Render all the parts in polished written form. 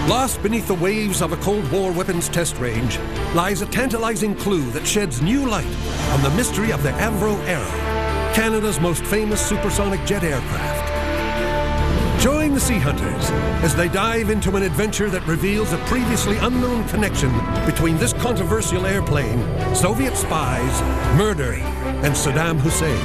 Lost beneath the waves of a Cold War weapons test range lies a tantalizing clue that sheds new light on the mystery of the Avro Arrow, Canada's most famous supersonic jet aircraft. Join the Sea Hunters as they dive into an adventure that reveals a previously unknown connection between this controversial airplane, Soviet spies, murder, and Saddam Hussein.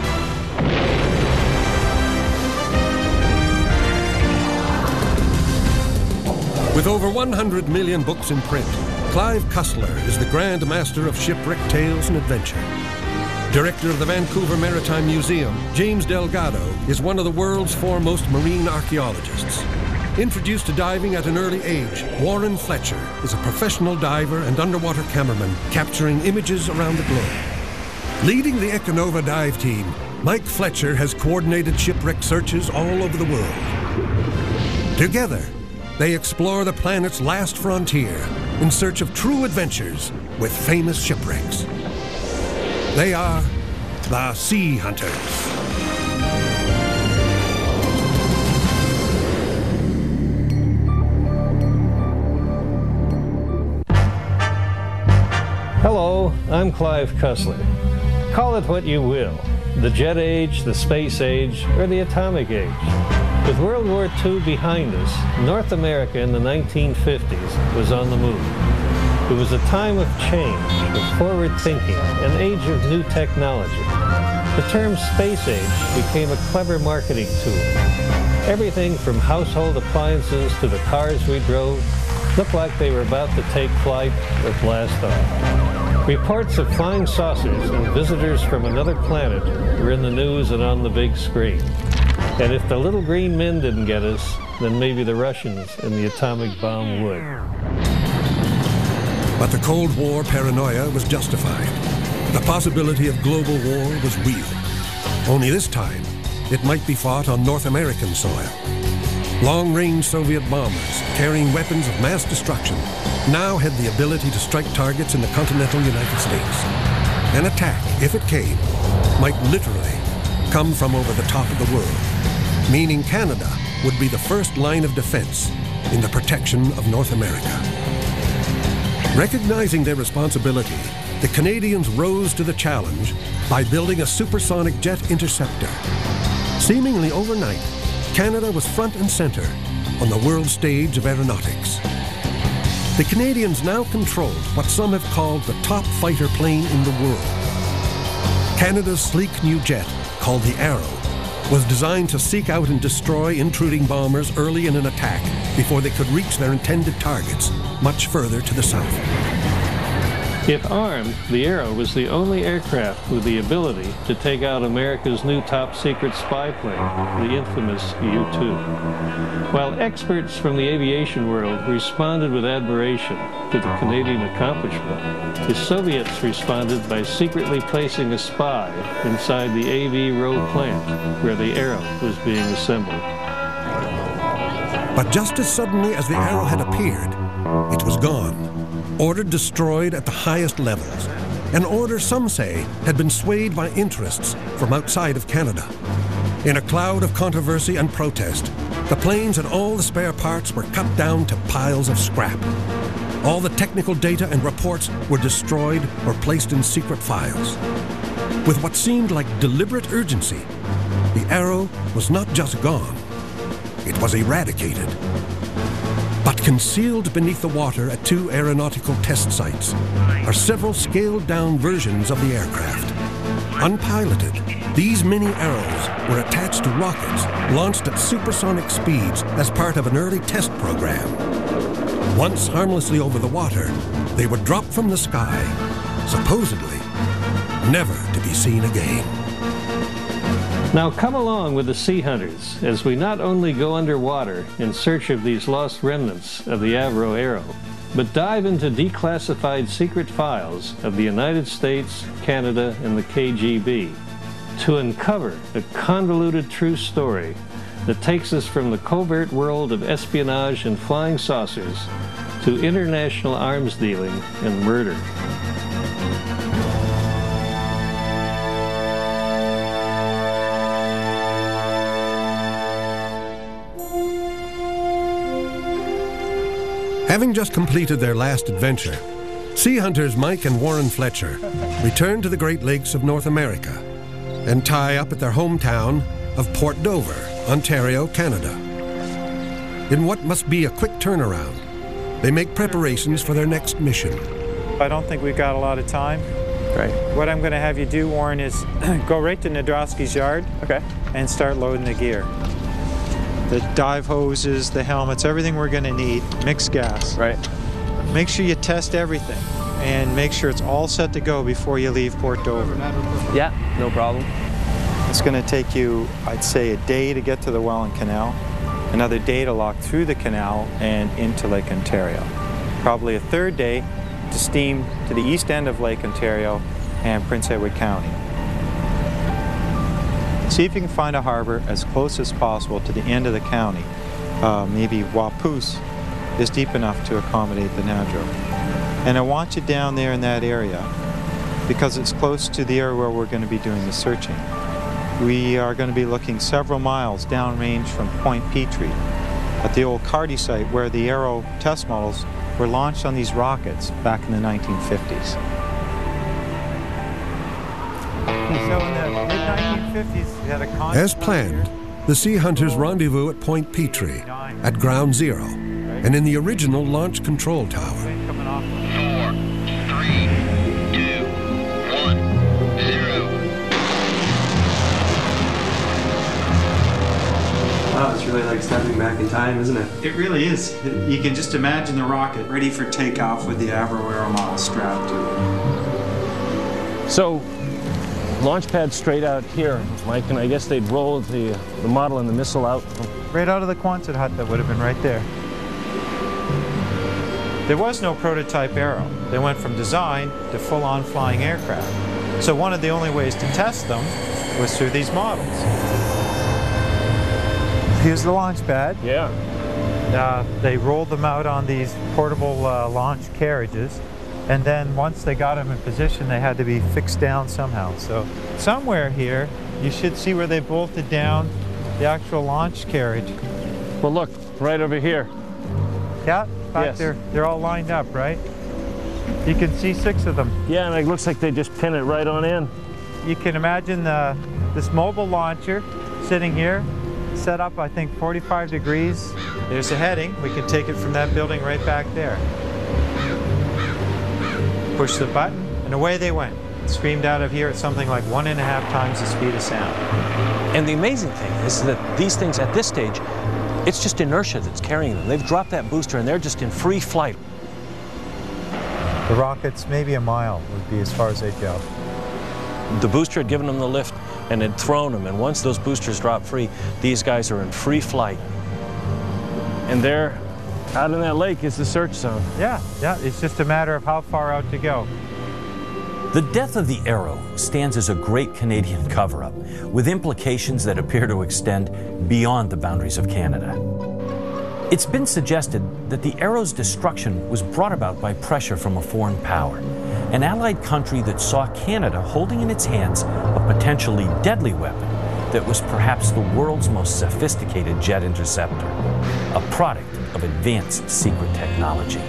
With over 100 million books in print, Clive Cussler is the Grand Master of shipwreck tales and adventure. Director of the Vancouver Maritime Museum, James Delgado is one of the world's foremost marine archaeologists. Introduced to diving at an early age, Warren Fletcher is a professional diver and underwater cameraman capturing images around the globe. Leading the Econova dive team, Mike Fletcher has coordinated shipwreck searches all over the world. Together, they explore the planet's last frontier in search of true adventures with famous shipwrecks. They are the Sea Hunters. Hello, I'm Clive Cussler. Call it what you will, the jet age, the space age, or the atomic age. With World War II behind us, North America in the 1950s was on the move. It was a time of change, of forward thinking, an age of new technology. The term space age became a clever marketing tool. Everything from household appliances to the cars we drove looked like they were about to take flight or blast off. Reports of flying saucers and visitors from another planet were in the news and on the big screen. And if the little green men didn't get us, then maybe the Russians and the atomic bomb would. But the Cold War paranoia was justified. The possibility of global war was real. Only this time, it might be fought on North American soil. Long-range Soviet bombers carrying weapons of mass destruction now had the ability to strike targets in the continental United States. An attack, if it came, might literally come from over the top of the world, meaning Canada would be the first line of defense in the protection of North America. Recognizing their responsibility, the Canadians rose to the challenge by building a supersonic jet interceptor. Seemingly overnight, Canada was front and center on the world stage of aeronautics. The Canadians now controlled what some have called the top fighter plane in the world. Canada's sleek new jet, called the Arrow, was designed to seek out and destroy intruding bombers early in an attack before they could reach their intended targets much further to the south. If armed, the Arrow was the only aircraft with the ability to take out America's new top-secret spy plane, the infamous U-2. While experts from the aviation world responded with admiration to the Canadian accomplishment, the Soviets responded by secretly placing a spy inside the Avro plant where the Arrow was being assembled. But just as suddenly as the Arrow had appeared, it was gone. Order destroyed at the highest levels. An order some say had been swayed by interests from outside of Canada. In a cloud of controversy and protest, the planes and all the spare parts were cut down to piles of scrap. All the technical data and reports were destroyed or placed in secret files. With what seemed like deliberate urgency, the Arrow was not just gone, it was eradicated. But concealed beneath the water at 2 aeronautical test sites are several scaled-down versions of the aircraft. Unpiloted, these mini Arrows were attached to rockets launched at supersonic speeds as part of an early test program. Once harmlessly over the water, they would drop from the sky, supposedly never to be seen again. Now come along with the Sea Hunters as we not only go underwater in search of these lost remnants of the Avro Arrow, but dive into declassified secret files of the United States, Canada, and the KGB to uncover a convoluted true story that takes us from the covert world of espionage and flying saucers to international arms dealing and murder. Having just completed their last adventure, sea hunters Mike and Warren Fletcher return to the Great Lakes of North America and tie up at their hometown of Port Dover, Ontario, Canada. In what must be a quick turnaround, they make preparations for their next mission. I don't think we've got a lot of time. Right. What I'm going to have you do, Warren, is go right to Nadrowski's yard and start loading the gear. The dive hoses, the helmets, everything we're going to need, mixed gas. Right. Make sure you test everything and make sure it's all set to go before you leave Port Dover. Yeah, no problem. It's going to take you, I'd say, a day to get to the Welland Canal, another day to lock through the canal and into Lake Ontario. Probably a third day to steam to the east end of Lake Ontario and Prince Edward County. See if you can find a harbor as close as possible to the end of the county. Maybe Wapoos is deep enough to accommodate the Nadro. And I want you down there in that area because it's close to the area where we're going to be doing the searching. We are going to be looking several miles downrange from Point Petrie at the old Carty site where the Avro test models were launched on these rockets back in the 1950s. So in the mid-1950s, we had a concept. As planned, the sea hunters rendezvous at Point Petrie at Ground Zero and in the original launch control tower. 4, 3, 2, 1, 0. Wow, it's really like stepping back in time, isn't it? It really is. You can just imagine the rocket ready for takeoff with the Avro aero model strapped to it. So, launch pad straight out here, Mike, and I guess they'd roll the model and the missile out. Right out of the Quonset hut that would have been right there. There was no prototype Avro. They went from design to full-on flying aircraft. So one of the only ways to test them was through these models. Here's the launch pad. Yeah. They rolled them out on these portable launch carriages. And then once they got them in position, they had to be fixed down somehow. So somewhere here, you should see where they bolted down the actual launch carriage. Well, look, right over here. Yeah, in fact, they're all lined up, right? You can see 6 of them. Yeah, and it looks like they just pin it right on in. You can imagine this mobile launcher sitting here, set up, I think, 45 degrees. There's a heading. We can take it from that building right back there. Push the button, and away they went. Screamed out of here at something like 1.5 times the speed of sound. And the amazing thing is that these things at this stage, it's just inertia that's carrying them. They've dropped that booster and they're just in free flight. The rockets, maybe a mile would be as far as they'd go. The booster had given them the lift and had thrown them, and once those boosters drop free, these guys are in free flight. And there, out in that lake, is the search zone. Yeah, it's just a matter of how far out to go. The death of the Avro stands as a great Canadian cover-up, with implications that appear to extend beyond the boundaries of Canada. It's been suggested that the Avro's destruction was brought about by pressure from a foreign power, an allied country that saw Canada holding in its hands a potentially deadly weapon that was perhaps the world's most sophisticated jet interceptor, a product of advanced secret technology.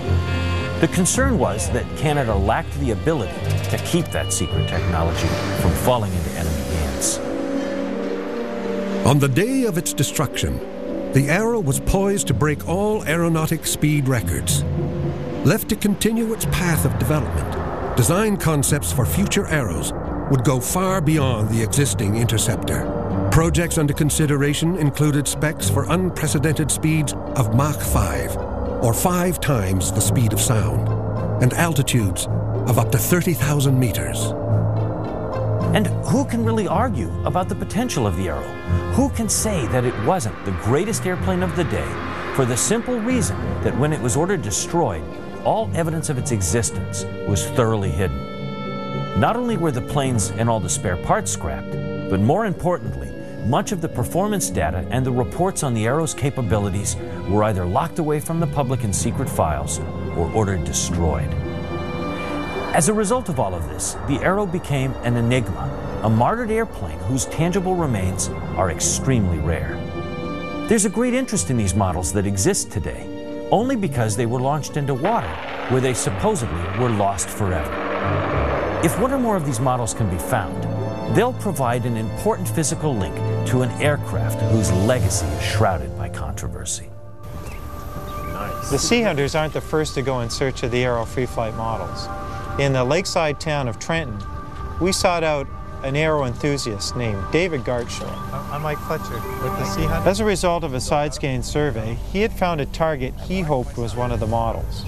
The concern was that Canada lacked the ability to keep that secret technology from falling into enemy hands. On the day of its destruction, the Avro was poised to break all aeronautic speed records. Left to continue its path of development, design concepts for future Avros would go far beyond the existing interceptor. Projects under consideration included specs for unprecedented speeds of Mach 5, or 5 times the speed of sound, and altitudes of up to 30,000 meters. And who can really argue about the potential of the Avro? Who can say that it wasn't the greatest airplane of the day for the simple reason that when it was ordered destroyed, all evidence of its existence was thoroughly hidden? Not only were the planes and all the spare parts scrapped, but more importantly, much of the performance data and the reports on the Avro's capabilities were either locked away from the public in secret files or ordered destroyed. As a result of all of this, the Avro became an enigma, a martyred airplane whose tangible remains are extremely rare. There's a great interest in these models that exist today, only because they were launched into water, where they supposedly were lost forever. If one or more of these models can be found, they'll provide an important physical link to an aircraft whose legacy is shrouded by controversy. The Sea Hunters aren't the first to go in search of the Arrow free flight models. In the lakeside town of Trenton, we sought out an Arrow enthusiast named David Garcia. I'm Mike Fletcher with the Sea Hunters. As a result of a side-scan survey, he had found a target he hoped was one of the models.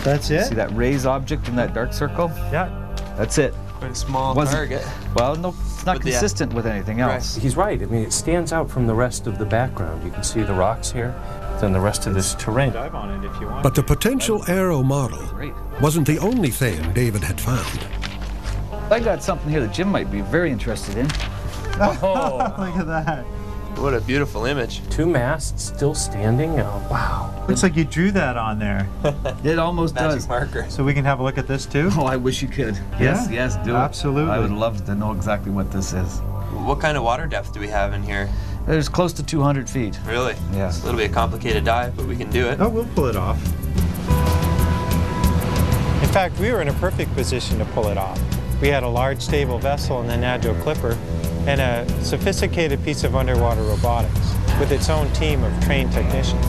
That's it? See that raised object in that dark circle? Yeah. That's it. Quite a small target. Well, no, it's not consistent with anything else. He's right. I mean, it stands out from the rest of the background. You can see the rocks here, then the rest of this terrain. Dive on it if you want. But the potential Arrow model wasn't the only thing David had found. I got something here that Jim might be very interested in. Oh, look at that. What a beautiful image. 2 masts still standing. Oh, wow. Looks like you drew that on there. It almost does. Marker. So we can have a look at this too? Oh, I wish you could. Yes, yes, do it. Absolutely. I would love to know exactly what this is. What kind of water depth do we have in here? There's close to 200 feet. Really? Yeah. It's a little bit complicated dive, but we can do it. Oh, we'll pull it off. In fact, we were in a perfect position to pull it off. We had a large stable vessel in the Nadjo Clipper and a sophisticated piece of underwater robotics with its own team of trained technicians.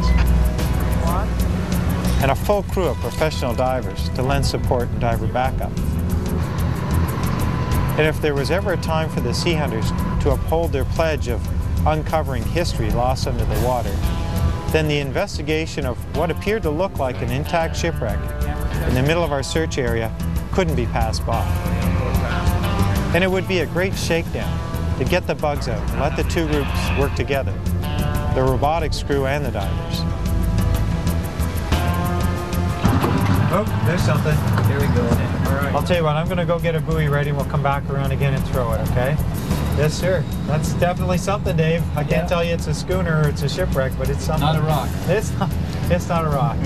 And a full crew of professional divers to lend support and diver backup. And if there was ever a time for the Sea Hunters to uphold their pledge of uncovering history lost under the water, then the investigation of what appeared to look like an intact shipwreck in the middle of our search area couldn't be passed by. And it would be a great shakedown to get the bugs out and let the two groups work together, the robotics crew and the divers. Oh, there's something. Here we go. All right. I'll tell you what, I'm going to go get a buoy ready and we'll come back around again and throw it, okay? Yes, sir. That's definitely something, Dave. I can't tell you it's a schooner or it's a shipwreck, but it's something. Not a rock. It's not a rock.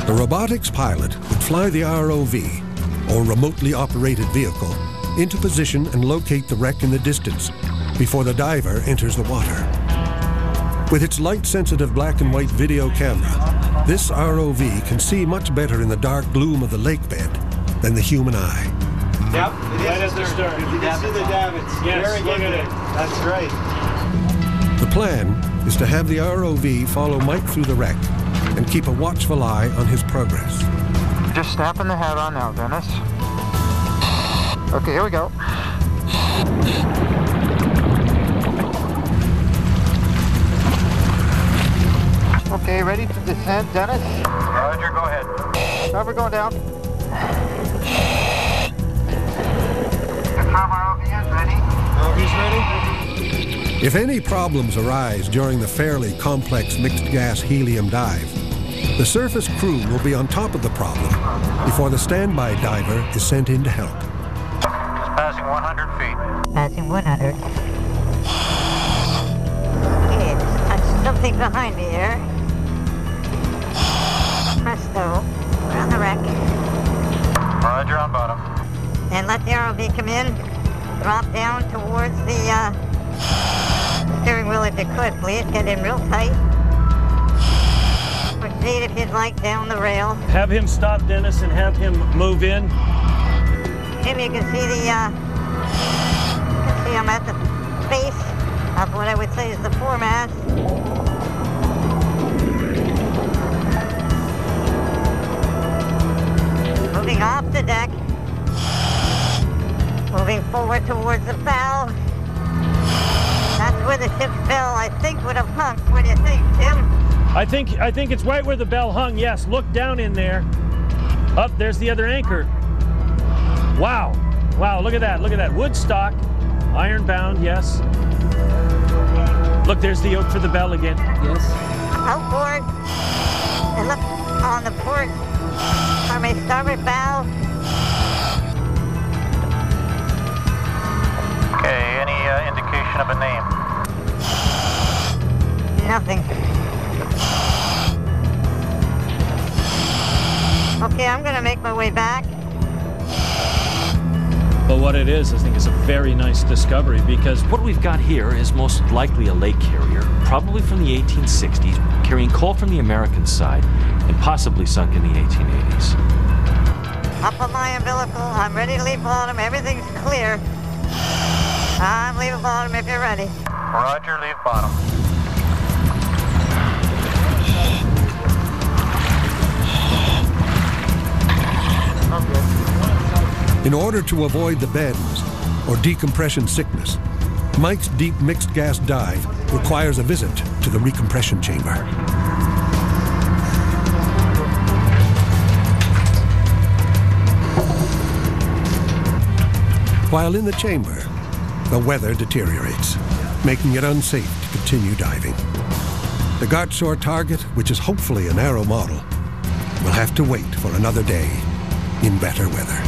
The robotics pilot would fly the ROV, or remotely operated vehicle, into position and locate the wreck in the distance before the diver enters the water. With its light-sensitive black and white video camera, this ROV can see much better in the dark gloom of the lake bed than the human eye. Yep, right at the stern. You can see the davits. Yes, look at it. That's right. The plan is to have the ROV follow Mike through the wreck and keep a watchful eye on his progress. Just snapping the hat on now, Dennis. Okay, here we go. Okay, ready to descend, Dennis? Roger, go ahead. Now we're going down. Confirm ROV is ready. ROV's ready. If any problems arise during the fairly complex mixed gas helium dive, the surface crew will be on top of the problem before the standby diver is sent in to help. Just passing 100 feet. Passing 100. Okay, there's something behind me here. Presto, we're on the wreck. Roger, on bottom. And let the ROV come in. Drop down towards the steering wheel if you could, please. Get in real tight. Proceed if you'd like down the rail. Have him stop, Dennis, and have him move in. Jim, you can see I'm at the base of what I would say is the foremast. Moving off the deck. Moving forward towards the bow. That's where the ship's bell, I think, would have hung. What do you think, Tim? I think it's right where the bell hung. Yes, look down in there. Up, there's the other anchor. Wow. Wow, look at that. Look at that. Wood stock, iron bound, yes. Look, there's the yoke for the bell again. Yes. Outboard. And look on the port. Or my starboard bow. Okay, any indication of a name? Nothing. Okay, I'm gonna make my way back. know what it is. I think it's a very nice discovery because What we've got here is most likely a lake carrier, probably from the 1860s, carrying coal from the American side and possibly sunk in the 1880s. Up on my umbilical, I'm ready to leave bottom, everything's clear. I'm leaving bottom if you're ready. Roger, leave bottom. In order to avoid the bends or decompression sickness, Mike's deep mixed gas dive requires a visit to the recompression chamber. While in the chamber, the weather deteriorates, making it unsafe to continue diving. The Garcia target, which is hopefully an Avro model, will have to wait for another day in better weather.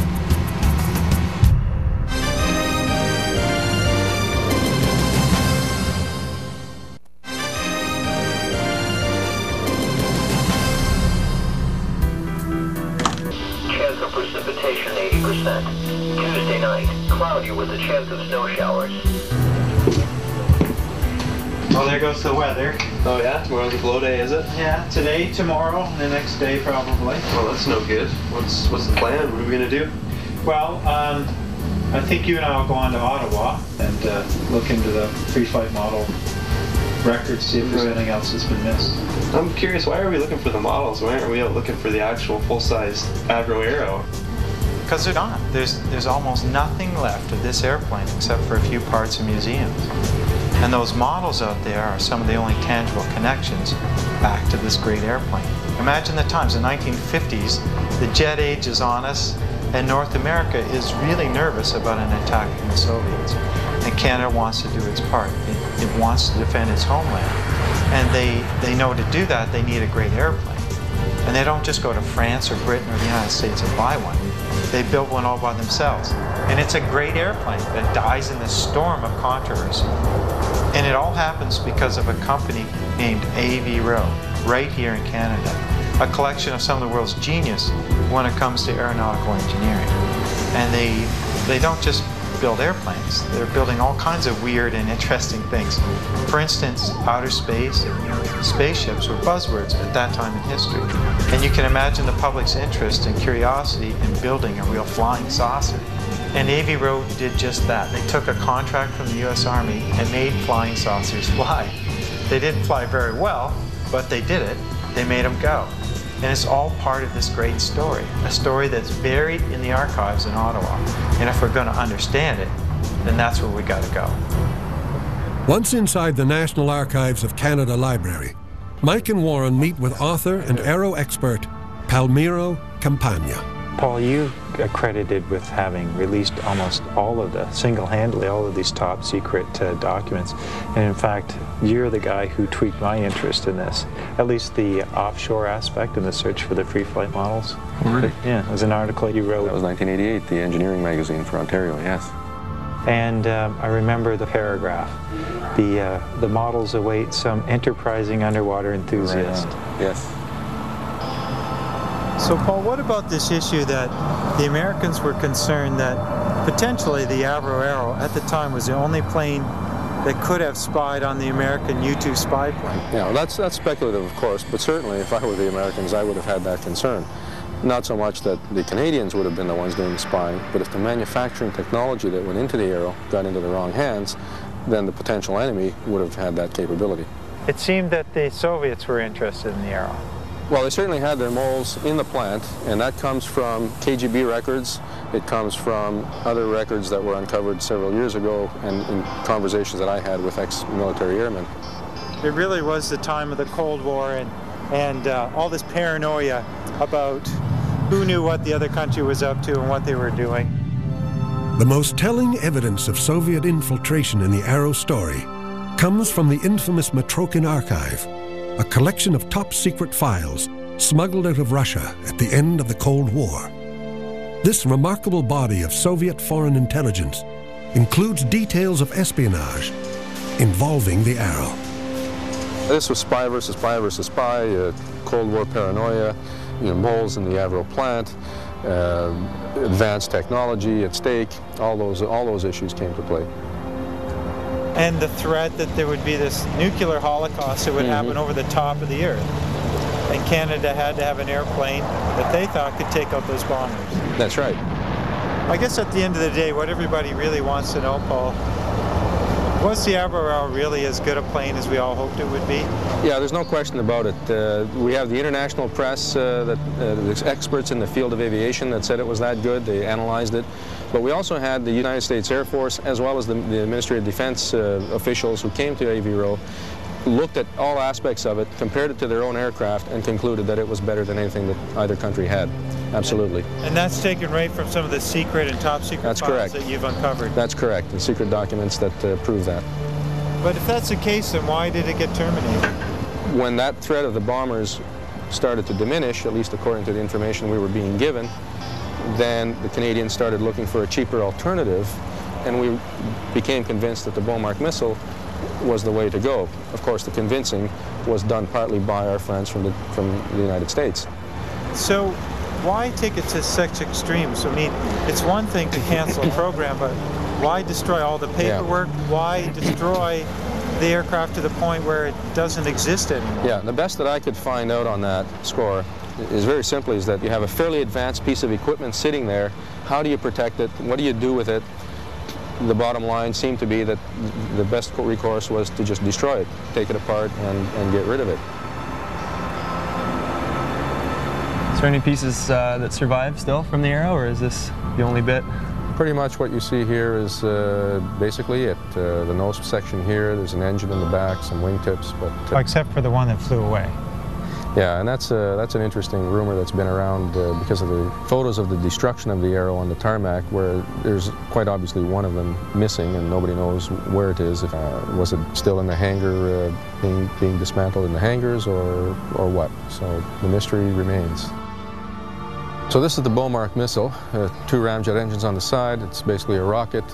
Chance of precipitation 80%. Tuesday night, cloudy with a chance of snow showers. Well, there goes the weather. Oh yeah? Tomorrow's a blow day, is it? Yeah, today, tomorrow, and the next day probably. Well, that's no good. What's the plan? What are we gonna do? Well, I think you and I will go on to Ottawa and look into the free flight model records, see if there's anything else that's been missed. I'm curious, why are we looking for the models? Why aren't we out looking for the actual full-size Avro Arrow? Because they're gone. There's almost nothing left of this airplane except for a few parts in museums. And those models out there are some of the only tangible connections back to this great airplane. Imagine the times, the 1950s, the jet age is on us, and North America is really nervous about an attack from the Soviets. And Canada wants to do its part. It wants to defend its homeland. And they know to do that, they need a great airplane. And they don't just go to France or Britain or the United States and buy one. They build one all by themselves. And it's a great airplane that dies in this storm of controversy. And it all happens because of a company named Avro, right here in Canada. A collection of some of the world's genius when it comes to aeronautical engineering. And they don't just build airplanes. They're building all kinds of weird and interesting things. For instance, outer space and spaceships were buzzwords at that time in history. And you can imagine the public's interest and curiosity in building a real flying saucer. And Avro did just that. They took a contract from the US Army and made flying saucers fly. They didn't fly very well, but they did it. They made them go. And it's all part of this great story, a story that's buried in the archives in Ottawa. And if we're going to understand it, then that's where we got to go. Once inside the National Archives of Canada Library, Mike and Warren meet with author and Avro expert Palmiro Campagna. Paul, you are credited with having released almost all of the, single-handedly, all of these top secret documents. And in fact, you're the guy who tweaked my interest in this, at least the offshore aspect in the search for the free flight models. Oh, really? Yeah, it was an article you wrote. That was 1988, the engineering magazine for Ontario, yes. And I remember the paragraph. The models await some enterprising underwater enthusiast. Right. Yes. So, Paul, what about this issue that the Americans were concerned that potentially the Avro Arrow at the time was the only plane that could have spied on the American U-2 spy plane? Yeah, well, that's speculative, of course, but certainly if I were the Americans, I would have had that concern. Not so much that the Canadians would have been the ones doing the spying, but if the manufacturing technology that went into the Arrow got into the wrong hands, then the potential enemy would have had that capability. It seemed that the Soviets were interested in the Arrow. Well, they certainly had their moles in the plant, and that comes from KGB records. It comes from other records that were uncovered several years ago and in conversations that I had with ex-military airmen. It really was the time of the Cold War and all this paranoia about who knew what the other country was up to and what they were doing. The most telling evidence of Soviet infiltration in the Arrow story comes from the infamous Matrokin Archive, a collection of top-secret files smuggled out of Russia at the end of the Cold War. This remarkable body of Soviet foreign intelligence includes details of espionage involving the Arrow. This was spy versus spy versus spy, Cold War paranoia, moles in the Avro plant. advanced technology at stake. All those issues came to play. And the threat that there would be this nuclear holocaust that would happen over the top of the Earth. And Canada had to have an airplane that they thought could take out those bombers. That's right. I guess at the end of the day, what everybody really wants to know, Paul, was the Avro really as good a plane as we all hoped it would be? Yeah, there's no question about it. We have the international press, the experts in the field of aviation that said it was that good. They analyzed it. But we also had the United States Air Force, as well as the Ministry of Defense officials who came to Avro, looked at all aspects of it, compared it to their own aircraft, and concluded that it was better than anything that either country had. Absolutely. And that's taken right from some of the secret and top secret files that you've uncovered. That's correct. The secret documents that prove that. But if that's the case, then why did it get terminated? When that threat of the bombers started to diminish, at least according to the information we were being given, then the Canadians started looking for a cheaper alternative, and we became convinced that the Beaumark missile was the way to go. Of course, the convincing was done partly by our friends from the United States. So why take it to such extremes? I mean, it's one thing to cancel a program, but why destroy all the paperwork? Yeah. Why destroy the aircraft to the point where it doesn't exist anymore? Yeah, the best that I could find out on that score is very simply is that you have a fairly advanced piece of equipment sitting there. How do you protect it? What do you do with it? The bottom line seemed to be that the best recourse was to just destroy it, take it apart and get rid of it. Is there any pieces that survive still from the Arrow, or is this the only bit? Pretty much what you see here is basically it. The nose section here, there's an engine in the back, some wingtips, but... except for the one that flew away. Yeah, and that's an interesting rumor that's been around because of the photos of the destruction of the Arrow on the tarmac, where there's quite obviously one of them missing and nobody knows where it is. Was it still in the hangar, being dismantled in the hangars, or what? So the mystery remains. So this is the Beaumark missile, 2 ramjet engines on the side. It's basically a rocket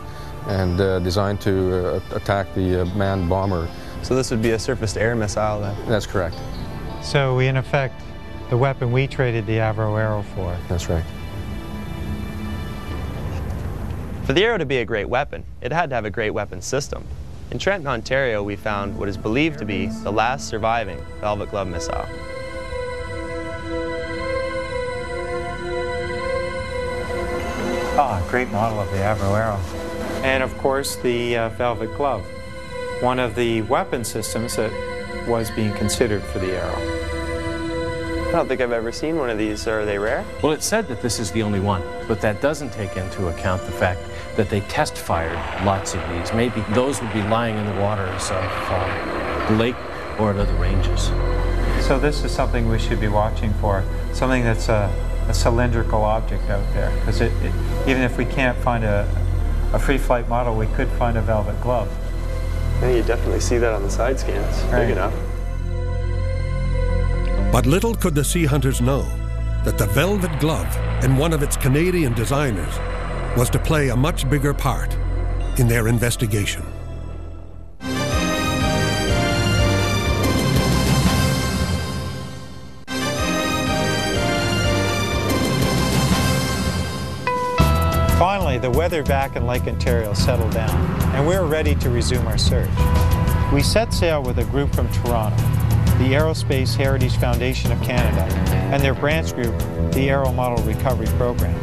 and designed to attack the manned bomber. So this would be a surface-to-air missile then? That's correct. So in effect, the weapon we traded the Avro Arrow for. That's right. For the Arrow to be a great weapon, it had to have a great weapon system. In Trenton, Ontario, we found what is believed to be the last surviving Velvet Glove missile. Great model of the Avro Arrow. And of course the Velvet Glove, one of the weapon systems that was being considered for the Arrow. I don't think I've ever seen one of these. Are they rare? Well, it's said that this is the only one, but that doesn't take into account the fact that they test fired lots of these. Maybe those would be lying in the waters of the lake or at other ranges. So this is something we should be watching for, something that's a cylindrical object out there, because even if we can't find a free flight model, we could find a Velvet Glove. Yeah, you definitely see that on the side scans. Right. Big enough. But little could the sea hunters know that the Velvet Glove and one of its Canadian designers was to play a much bigger part in their investigation. Finally, the weather back in Lake Ontario settled down, and we were ready to resume our search. We set sail with a group from Toronto, the Aerospace Heritage Foundation of Canada, and their branch group, the Aero Model Recovery Program,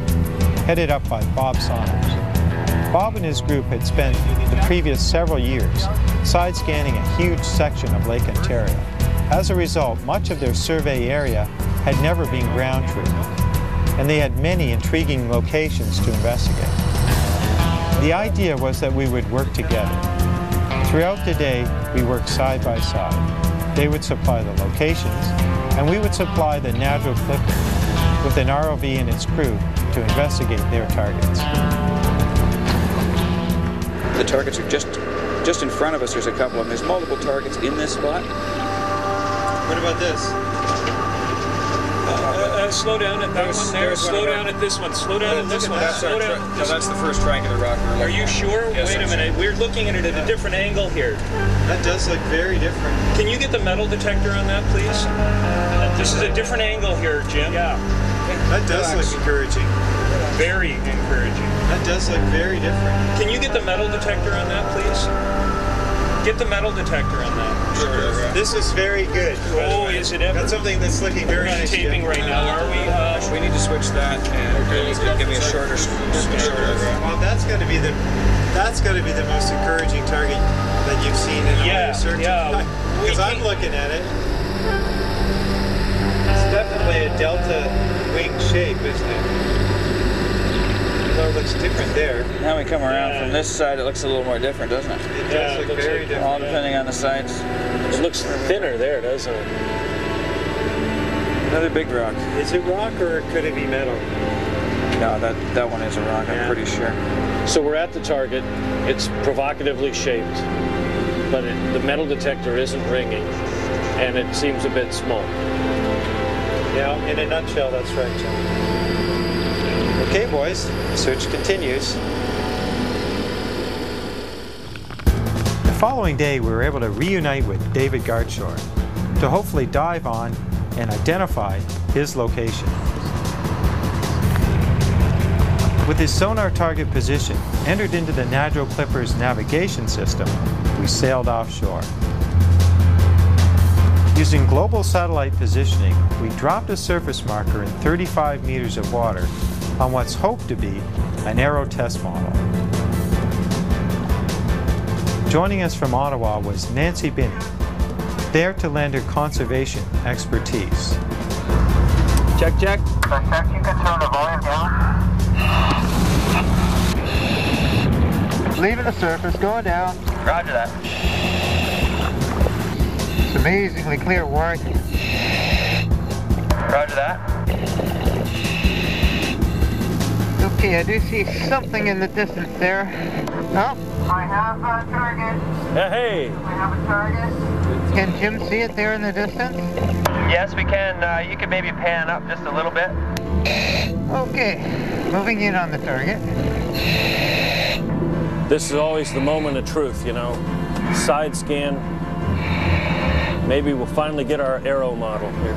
headed up by Bob Saunders. Bob and his group had spent the previous several years side-scanning a huge section of Lake Ontario. As a result, much of their survey area had never been ground-truth, and they had many intriguing locations to investigate. The idea was that we would work together. Throughout the day, we worked side by side. They would supply the locations, and we would supply the natural clipping with an ROV and its crew to investigate their targets. The targets are just in front of us. There's a couple of them. There's multiple targets in this spot. What about this? Slow down at that one there. Slow down at this one. Slow down at this one. Slow down. No, that's the first triangular rock. Are you sure? Yes, wait a minute. We're looking at it at a different angle here. That does look very different. Can you get the metal detector on that, please? This is a different angle here, Jim. Yeah. That does look encouraging. Very encouraging. That does look very different. Can you get the metal detector on that, please? Get the metal detector on that. Sure. This is very good. Oh, is it ever? That's something that's looking very nice. We're not taping right now, are we? We need to switch that and give me a shorter. Well, that's going to be the most encouraging target that you've seen in all your searches. Yeah. Because I'm looking at it. It's definitely a delta wing shape, isn't it? It looks different there. Now we come around from this side, it looks a little more different, doesn't it? It does look very different. All depending on the sides. It looks thinner there, doesn't it? Another big rock. Is it rock or could it be metal? No, that one is a rock, I'm pretty sure. So we're at the target. It's provocatively shaped, but the metal detector isn't ringing, and it seems a bit small. Yeah, in a nutshell, that's right, John. Okay, boys, the search continues. The following day, we were able to reunite with David Garcia to hopefully dive on and identify his location. With his sonar target position entered into the Nadro Clipper's navigation system, we sailed offshore. Using global satellite positioning, we dropped a surface marker in 35 meters of water on what's hoped to be an Avro test model. Joining us from Ottawa was Nancy Binney, there to lend her conservation expertise. Check. Check, you can turn the volume down. Leaving the surface, going down. Roger that. It's amazingly clear work. Roger that. Okay, I do see something in the distance there. Oh, I have a target. Hey! We have a target. Can Jim see it there in the distance? Yes, we can. You can maybe pan up just a little bit. Okay, moving in on the target. This is always the moment of truth, you know. Side scan. Maybe we'll finally get our Avro model here.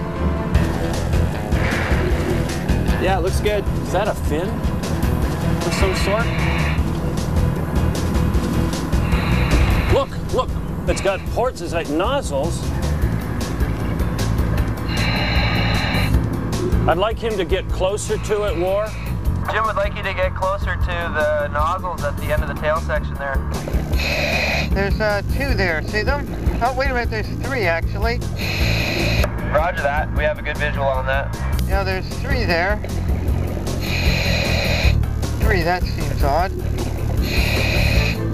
Yeah, it looks good. Is that a fin of some sort? Look, it's got ports, it's like nozzles. I'd like him to get closer to it, War. Jim would like you to get closer to the nozzles at the end of the tail section there. There's two there, see them? Oh, wait a minute, there's three actually. Roger that, we have a good visual on that. Yeah, there's three there. Three, that seems odd.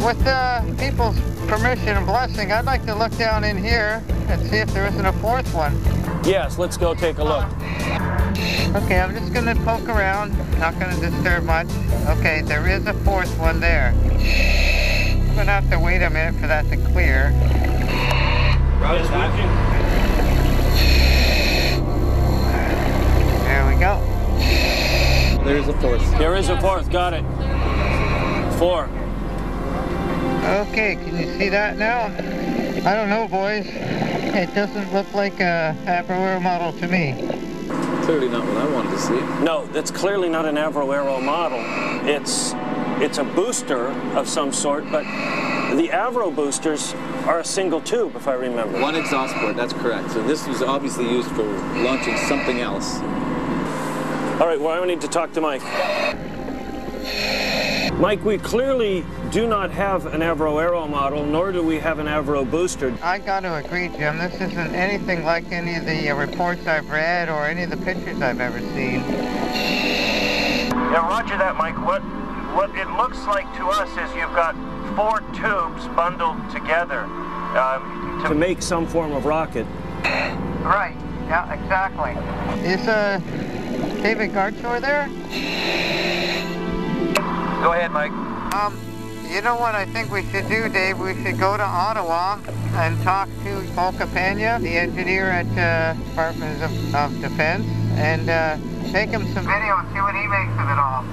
With people's permission and blessing, I'd like to look down in here and see if there isn't a fourth one. Yes, let's go take a look. Okay, I'm just going to poke around, not going to disturb much. Okay, there is a fourth one there. I'm going to have to wait a minute for that to clear. Roger that. There we go. There's a fourth. There is a fourth, got it. 4. Okay, can you see that now? I don't know, boys. It doesn't look like a Avro model to me. Clearly not what I wanted to see. No, that's clearly not an Avro model. It's a booster of some sort, but the Avro boosters are a single tube, if I remember. One exhaust port, that's correct. So this was obviously used for launching something else. All right, well, I need to talk to Mike. Mike, we clearly do not have an Avro model, nor do we have an Avro booster. I got to agree, Jim. This isn't anything like any of the reports I've read or any of the pictures I've ever seen. Yeah, roger that, Mike. What it looks like to us is you've got 4 tubes bundled together. To make some form of rocket. Right. Yeah, exactly. Is David Garcia there? Go ahead, Mike. You know what I think we should do, Dave? We should go to Ottawa and talk to Paul Capagna, the engineer at Department of Defense, and take him some video and see what he makes of it all.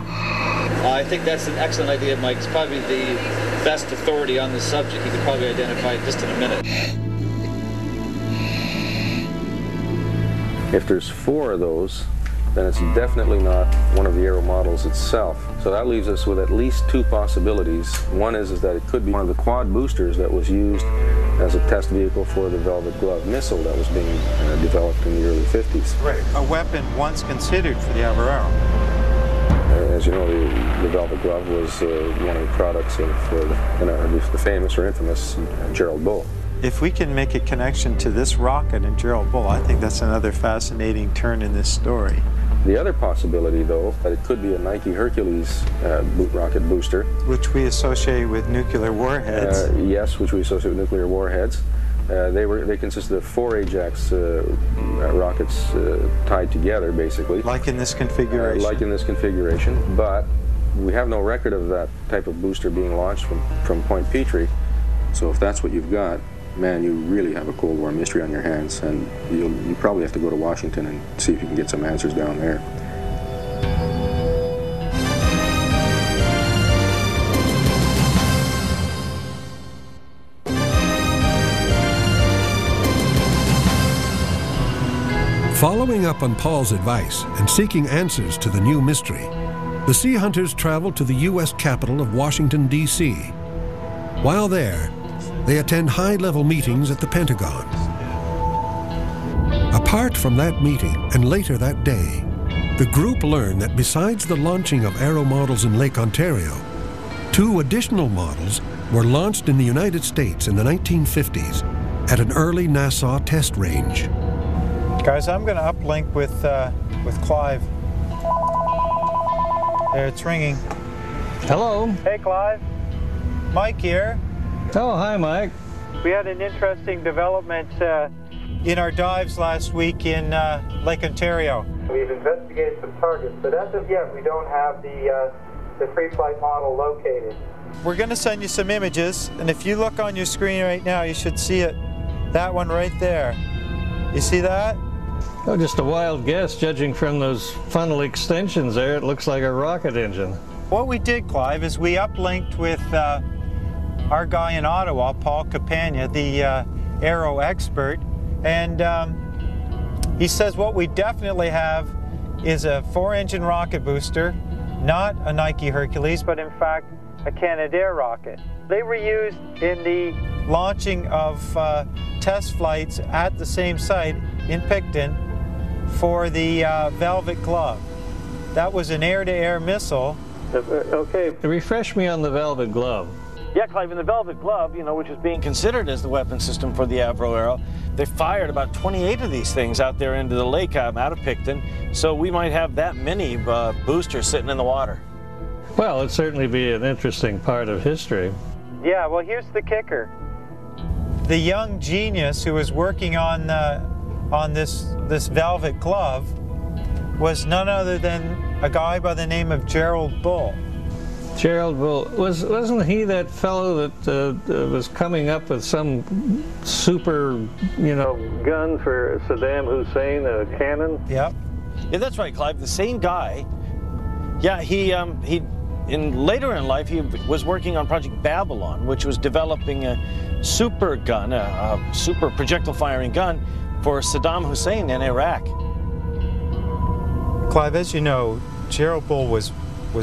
I think that's an excellent idea, Mike. He's probably the best authority on this subject. He could probably identify it just in a minute. If there's 4 of those, then it's definitely not one of the Arrow models itself. So that leaves us with at least two possibilities. One is that it could be one of the quad boosters that was used as a test vehicle for the Velvet Glove missile that was being developed in the early 50s. Right, a weapon once considered for the Avro Arrow. As you know, the Velvet Glove was one of the products of the famous or infamous Gerald Bull. If we can make a connection to this rocket and Gerald Bull, I think that's another fascinating turn in this story. The other possibility, though, that it could be a Nike Hercules rocket booster. Which we associate with nuclear warheads. Yes, which we associate with nuclear warheads. They consisted of 4 Ajax rockets tied together, basically. Like in this configuration. Like in this configuration, but we have no record of that type of booster being launched from Point Petrie. So if that's what you've got, man, you really have a Cold War mystery on your hands, and you probably have to go to Washington and see if you can get some answers down there. Following up on Paul's advice and seeking answers to the new mystery, the Sea Hunters traveled to the U.S. capital of Washington, D.C. While there, they attend high-level meetings at the Pentagon. Apart from that meeting, and later that day, the group learned that besides the launching of Arrow models in Lake Ontario, 2 additional models were launched in the United States in the 1950s at an early Nassau test range. Guys, I'm going to uplink with Clive. There, it's ringing. Hello. Hey, Clive. Mike here. Oh, hi, Mike. We had an interesting development in our dives last week in Lake Ontario. We've investigated some targets, but as of yet, we don't have the free flight model located. We're going to send you some images, and if you look on your screen right now, you should see it. That one right there. You see that? Oh, just a wild guess. Judging from those funnel extensions there, it looks like a rocket engine. What we did, Clive, is we uplinked with our guy in Ottawa, Paul Capagna, the Arrow expert, and he says what we definitely have is a 4-engine rocket booster, not a Nike Hercules, but in fact a Canadair rocket. They were used in the launching of test flights at the same site in Picton for the Velvet Glove. That was an air-to-air missile. Okay, refresh me on the Velvet Glove. Yeah, Clive, in the Velvet Glove, which is being considered as the weapon system for the Avro Arrow, they fired about 28 of these things out there into the lake out of Picton, so we might have that many boosters sitting in the water. Well, it'd certainly be an interesting part of history. Yeah, well, here's the kicker. The young genius who was working on this Velvet Glove was none other than a guy by the name of Gerald Bull. Gerald Bull, wasn't he that fellow that was coming up with some super, gun for Saddam Hussein, a cannon? Yep. Yeah, that's right, Clive. The same guy. Yeah, he later in life, he was working on Project Babylon, which was developing a super gun, a super projectile firing gun for Saddam Hussein in Iraq. Clive, as you know, Gerald Bull was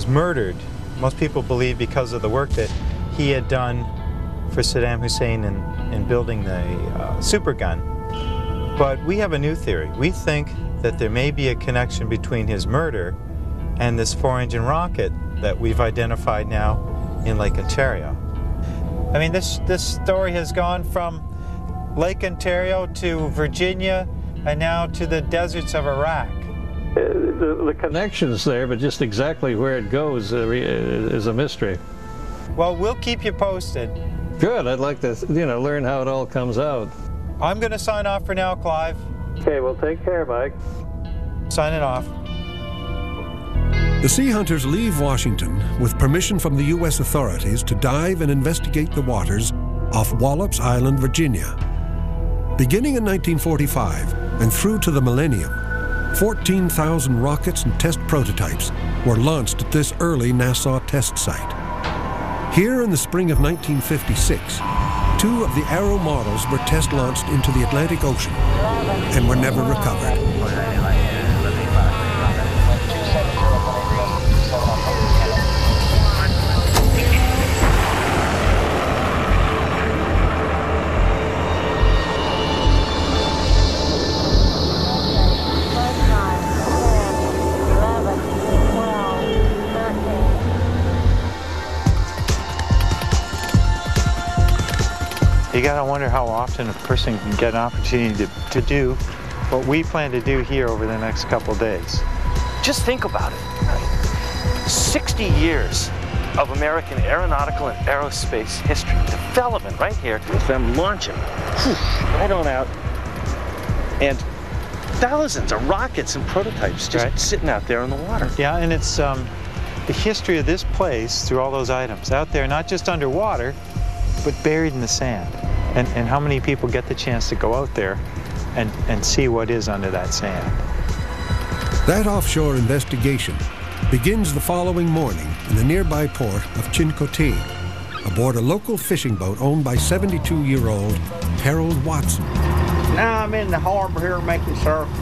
murdered. Most people believe because of the work that he had done for Saddam Hussein in building the super gun. But we have a new theory. We think that there may be a connection between his murder and this 4-engine rocket that we've identified now in Lake Ontario. I mean, this story has gone from Lake Ontario to Virginia and now to the deserts of Iraq. The connection's there, but just exactly where it goes is a mystery. Well, we'll keep you posted. Good. I'd like to, learn how it all comes out. I'm going to sign off for now, Clive. Okay, well, take care, Mike. Signing off. The Sea Hunters leave Washington with permission from the U.S. authorities to dive and investigate the waters off Wallops Island, Virginia. Beginning in 1945 and through to the millennium, 14,000 rockets and test prototypes were launched at this early Nassau test site. Here in the spring of 1956, 2 of the Arrow models were test launched into the Atlantic Ocean and were never recovered. You gotta wonder how often a person can get an opportunity to do what we plan to do here over the next couple days. Just think about it. 60 years of American aeronautical and aerospace history development right here with them launching right on out, and thousands of rockets and prototypes just sitting out there in the water. Yeah, and it's the history of this place through all those items out there, not just underwater, but buried in the sand. And how many people get the chance to go out there and see what is under that sand. That offshore investigation begins the following morning in the nearby port of Chincoteague, aboard a local fishing boat owned by 72-year-old Harold Watson. Now I'm in the harbor here making surface.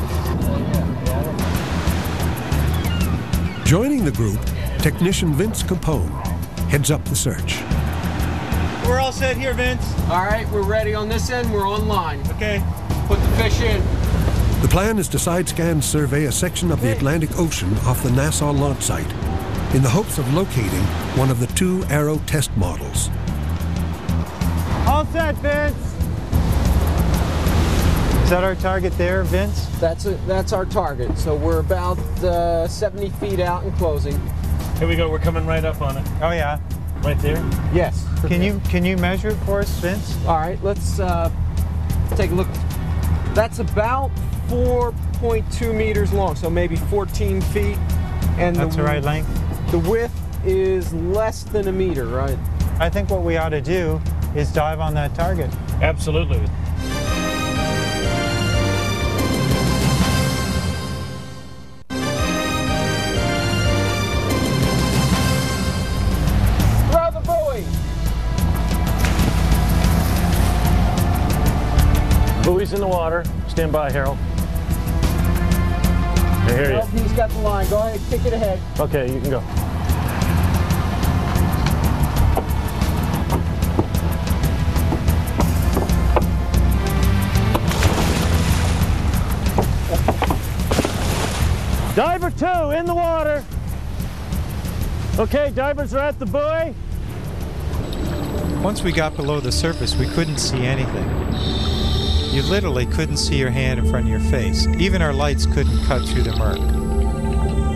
Joining the group, technician Vince Capone heads up the search. We're all set here, Vince. All right, we're ready on this end. We're online. Okay. Put the fish in. The plan is to side-scan survey a section of the Atlantic Ocean off the Nassau launch site in the hopes of locating one of the 2 Arrow test models. All set, Vince. Is that our target there, Vince? That's our target. So we're about 70 feet out and closing. Here we go. We're coming right up on it. Oh yeah. Right there? Yes. Can you measure it for us, Vince? All right. Let's take a look. That's about 4.2 meters long, so maybe 14 feet. And that's the right length? The width is less than a meter, right? I think what we ought to do is dive on that target. Absolutely. Throw the buoy! Buoy's in the water. Stand by, Harold. I hear you. He's got the line. Go ahead, kick it ahead. Okay, you can go. Diver 2 in the water. Okay, divers are at the buoy. Once we got below the surface, we couldn't see anything. You literally couldn't see your hand in front of your face. Even our lights couldn't cut through the murk.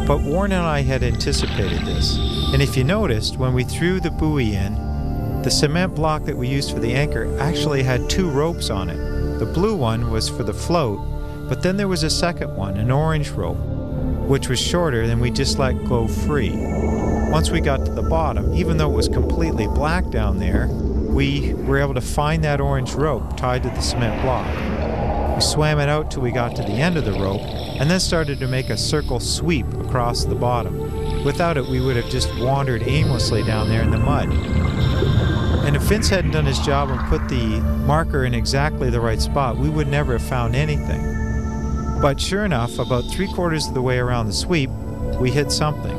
But Warren and I had anticipated this. And if you noticed, when we threw the buoy in, the cement block that we used for the anchor actually had 2 ropes on it. The blue one was for the float, but then there was a second one, an orange rope, which was shorter than we just let go free. Once we got to the bottom, even though it was completely black down there, we were able to find that orange rope tied to the cement block. We swam it out till we got to the end of the rope, and then started to make a circle sweep across the bottom. Without it, we would have just wandered aimlessly down there in the mud. And if Vince hadn't done his job and put the marker in exactly the right spot, we would never have found anything. But sure enough, about 3/4 of the way around the sweep, we hit something.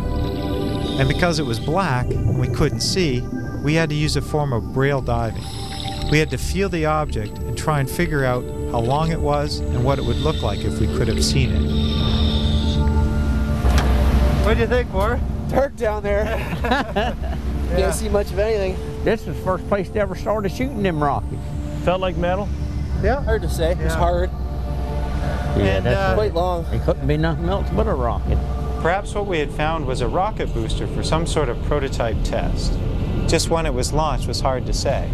And because it was black and we couldn't see, we had to use a form of braille diving. We had to feel the object and try and figure out how long it was and what it would look like if we could have seen it. What do you think, Warren? Dirt down there. Can't see much of anything. This is the first place they ever started shooting them rockets. Felt like metal? Yeah. Hard to say. It's hard. Yeah, that's quite long. It couldn't be nothing else but a rocket. Perhaps what we had found was a rocket booster for some sort of prototype test. Just when it was launched was hard to say.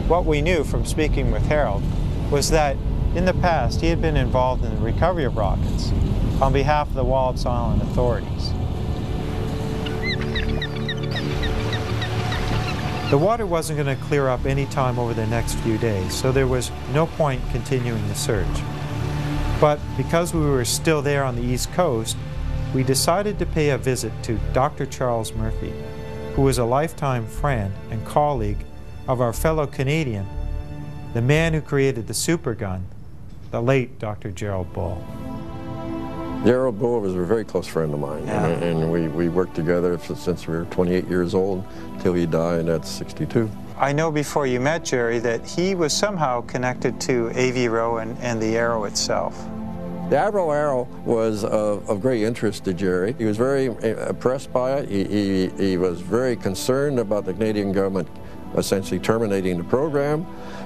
What we knew from speaking with Harold was that in the past he had been involved in the recovery of rockets on behalf of the Wallops Island authorities. The water wasn't going to clear up any time over the next few days, so there was no point continuing the search. But because we were still there on the East Coast, we decided to pay a visit to Dr. Charles Murphy, who was a lifetime friend and colleague of our fellow Canadian, the man who created the supergun, the late Dr. Gerald Bull. Gerald Bull was a very close friend of mine, and we worked together since we were 28 years old till he died at 62. I know before you met Jerry that he was somehow connected to Avro and the Arrow itself. The Avro Arrow was of great interest to Jerry. He was very impressed by it. He was very concerned about the Canadian government essentially terminating the program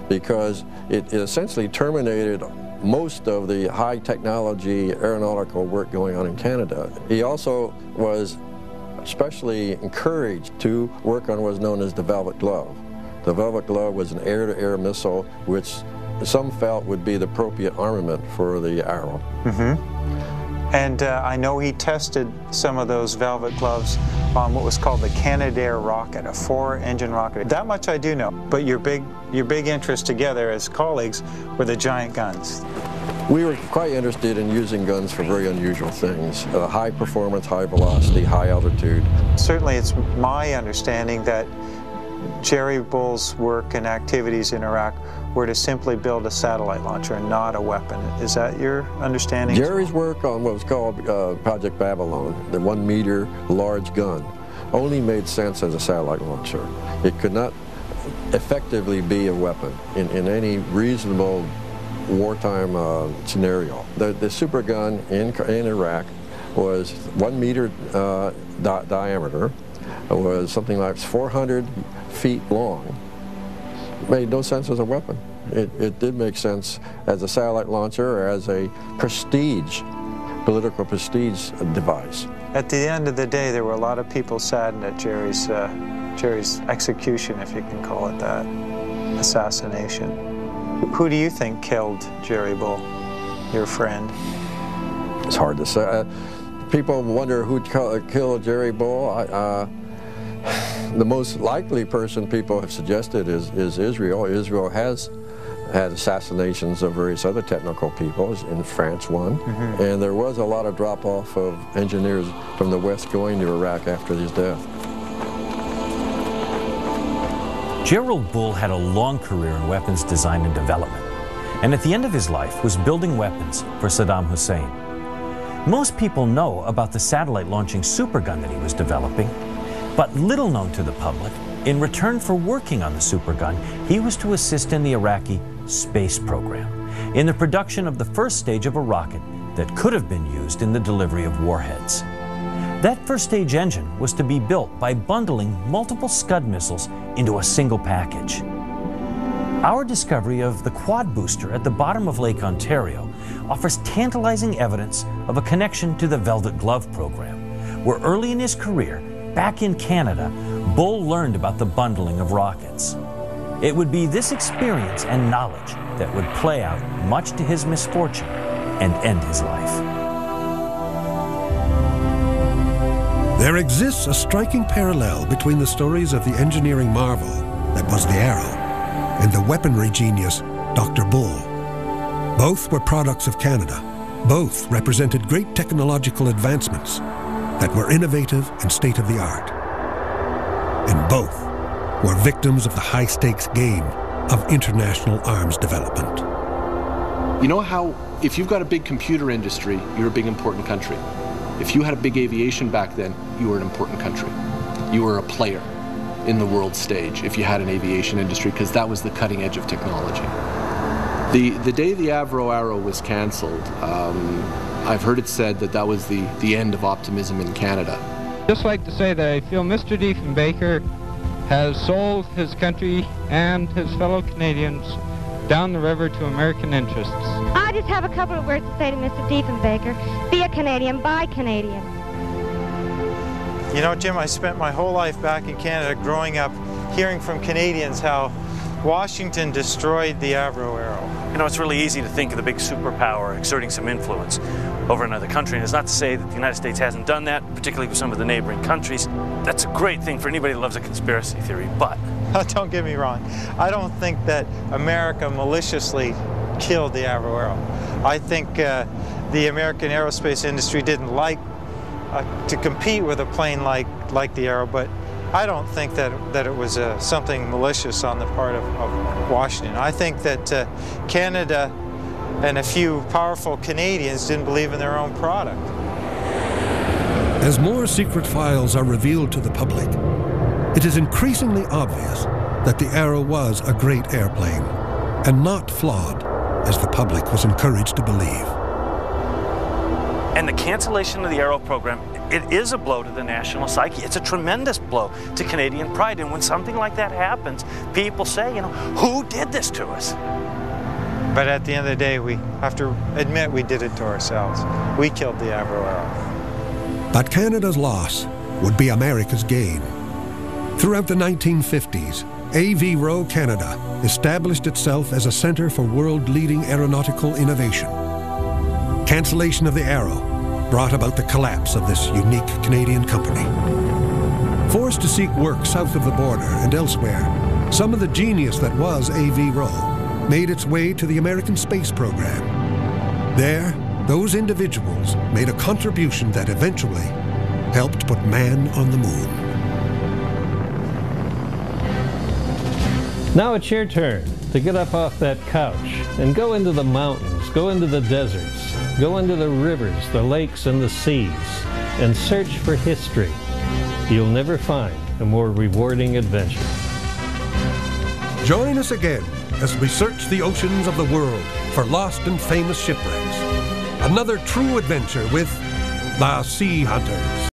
because it essentially terminated most of the high technology aeronautical work going on in Canada. He also was especially encouraged to work on what was known as the Velvet Glove. The Velvet Glove was an air-to-air missile which some felt would be the appropriate armament for the Arrow. And I know he tested some of those Velvet Gloves on what was called the Canadair rocket, a 4-engine rocket. That much I do know, but your big interest together as colleagues were the giant guns. We were quite interested in using guns for very unusual things, high performance, high velocity, high altitude. Certainly it's my understanding that Jerry Bull's work and activities in Iraq were to simply build a satellite launcher and not a weapon. Is that your understanding? Jerry's work on what was called Project Babylon, the 1-meter large gun, only made sense as a satellite launcher. It could not effectively be a weapon in any reasonable wartime scenario. The super gun in Iraq was 1 meter diameter, was something like 400 feet long. Made no sense as a weapon. It did make sense as a satellite launcher or as a prestige, political prestige device. At the end of the day, there were a lot of people saddened at Jerry's execution, if you can call it that, assassination. Who do you think killed Jerry Bull, your friend? It's hard to say. People wonder who killed Jerry Bull. The most likely person people have suggested is Israel. Israel has had assassinations of various other technical people, in France one, and there was a lot of drop-off of engineers from the West going to Iraq after his death. Gerald Bull had a long career in weapons design and development, and at the end of his life was building weapons for Saddam Hussein. Most people know about the satellite launching supergun that he was developing, but little known to the public, in return for working on the supergun, he was to assist in the Iraqi space program, in the production of the first stage of a rocket that could have been used in the delivery of warheads. That first stage engine was to be built by bundling multiple Scud missiles into a single package. Our discovery of the quad booster at the bottom of Lake Ontario offers tantalizing evidence of a connection to the Velvet Glove program, where early in his career, back in Canada, Bull learned about the bundling of rockets. It would be this experience and knowledge that would play out, much to his misfortune, and end his life. There exists a striking parallel between the stories of the engineering marvel that was the Arrow and the weaponry genius, Dr. Bull. Both were products of Canada. Both represented great technological advancements that were innovative and state-of-the-art. And both were victims of the high-stakes game of international arms development. You know how, if you've got a big computer industry, you're a big important country. If you had a big aviation back then, you were an important country. You were a player in the world stage if you had an aviation industry, because that was the cutting edge of technology. The day the Avro Arrow was canceled, I've heard it said that that was the end of optimism in Canada. Just like to say that I feel Mr. Diefenbaker has sold his country and his fellow Canadians down the river to American interests. I just have a couple of words to say to Mr. Diefenbaker. Be a Canadian, buy Canadian. You know, Jim, I spent my whole life back in Canada growing up hearing from Canadians how Washington destroyed the Avro Arrow. You know, it's really easy to think of the big superpower exerting some influence over another country, and it's not to say that the United States hasn't done that, particularly with some of the neighboring countries. That's a great thing for anybody who loves a conspiracy theory, but... Don't get me wrong. I don't think that America maliciously killed the Avro Arrow. I think the American aerospace industry didn't like to compete with a plane like the Arrow, but I don't think that it was something malicious on the part of Washington. I think that Canada and a few powerful Canadians didn't believe in their own product. As more secret files are revealed to the public, it is increasingly obvious that the Arrow was a great airplane and not flawed, as the public was encouraged to believe. And the cancellation of the Arrow program, it is a blow to the national psyche. It's a tremendous blow to Canadian pride. And when something like that happens, people say, you know, who did this to us? But at the end of the day, we have to admit we did it to ourselves. We killed the Avro Arrow. But Canada's loss would be America's gain. Throughout the 1950s, Avro Canada established itself as a center for world-leading aeronautical innovation. Cancellation of the Arrow brought about the collapse of this unique Canadian company. Forced to seek work south of the border and elsewhere, some of the genius that was Avro made its way to the American space program. There, those individuals made a contribution that eventually helped put man on the moon. Now it's your turn to get up off that couch and go into the mountains, go into the deserts, go into the rivers, the lakes, and the seas, and search for history. You'll never find a more rewarding adventure. Join us again as we search the oceans of the world for lost and famous shipwrecks. Another true adventure with the Sea Hunters.